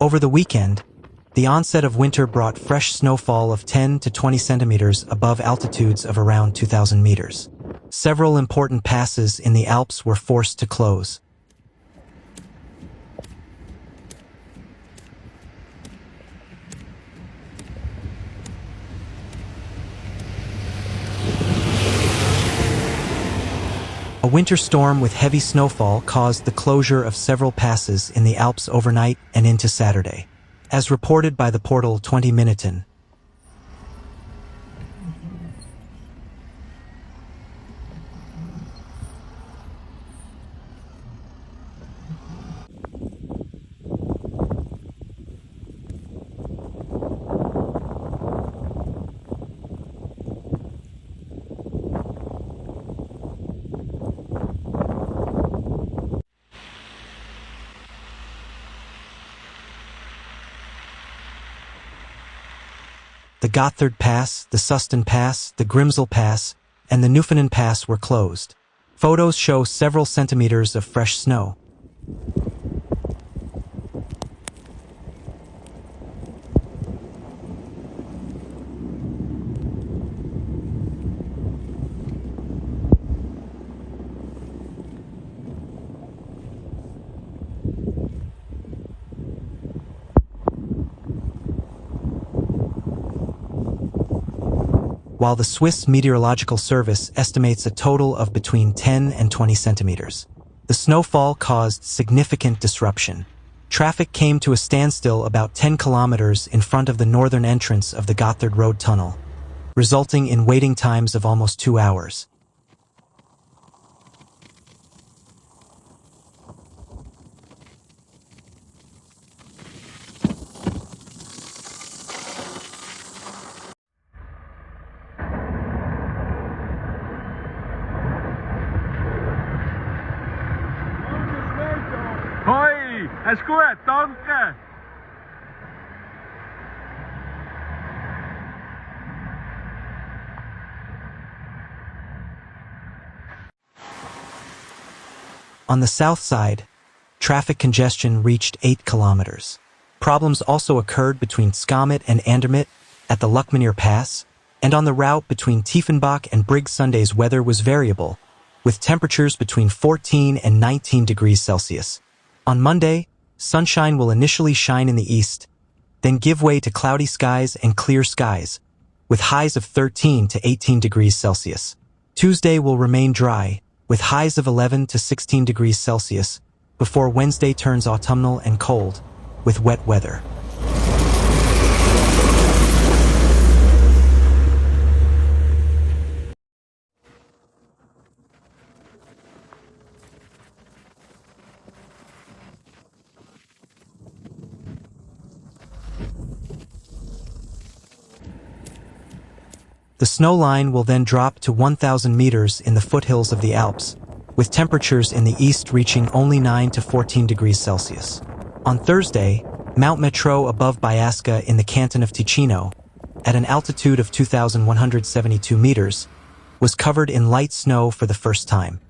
Over the weekend, the onset of winter brought fresh snowfall of 10 to 20 centimeters above altitudes of around 2,000 meters. Several important passes in the Alps were forced to close. A winter storm with heavy snowfall caused the closure of several passes in the Alps overnight and into Saturday, as reported by the portal 20 Minuten. The Gotthard Pass, the Susten Pass, the Grimsel Pass, and the Nufenen Pass were closed. Photos show several centimeters of fresh snow. While the Swiss Meteorological Service estimates a total of between 10 and 20 centimeters. The snowfall caused significant disruption. Traffic came to a standstill about 10 kilometers in front of the northern entrance of the Gotthard Road Tunnel, resulting in waiting times of almost 2 hours. Hoi, is goed, danke. On the south side, traffic congestion reached 8 kilometers. Problems also occurred between Skamet and Andermatt at the Nufenen Pass, and on the route between Tiefenbach and Brigg. Sunday's weather was variable, with temperatures between 14 and 19 degrees Celsius. On Monday, sunshine will initially shine in the east, then give way to cloudy skies and clear skies, with highs of 13 to 18 degrees Celsius. Tuesday will remain dry, with highs of 11 to 16 degrees Celsius, before Wednesday turns autumnal and cold, with wet weather. The snow line will then drop to 1,000 meters in the foothills of the Alps, with temperatures in the east reaching only 9 to 14 degrees Celsius. On Thursday, Mount Metro above Biasca in the canton of Ticino, at an altitude of 2,172 meters, was covered in light snow for the first time.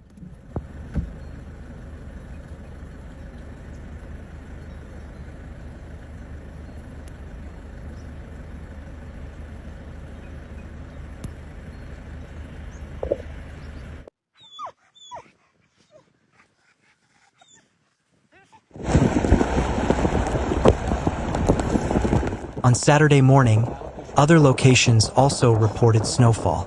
On Saturday morning, other locations also reported snowfall.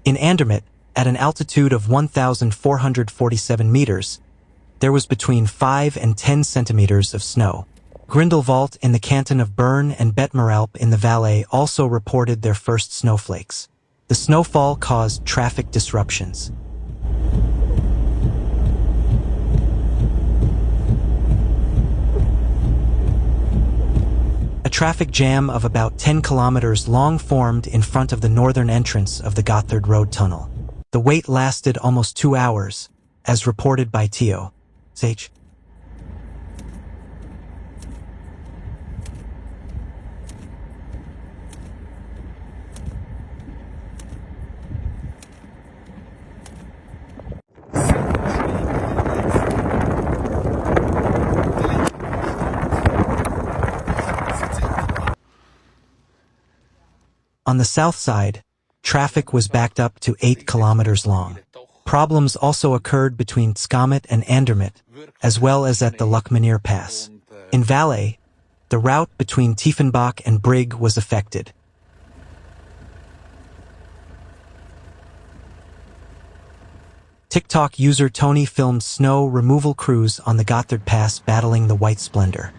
In Andermatt, at an altitude of 1,447 meters, there was between 5 and 10 centimeters of snow. Grindelwald in the canton of Bern and Bettmeralp in the Valais also reported their first snowflakes. The snowfall caused traffic disruptions. traffic jam of about 10 kilometers long formed in front of the northern entrance of the Gotthard Road Tunnel. The wait lasted almost 2 hours, as reported by Teo. H. On the south side, traffic was backed up to 8 kilometers long. Problems also occurred between Skamet and Andermatt, as well as at the Nufenen Pass. In Valais, the route between Tiefenbach and Brig was affected. TikTok user Tony filmed snow removal crews on the Gotthard Pass battling the white splendor.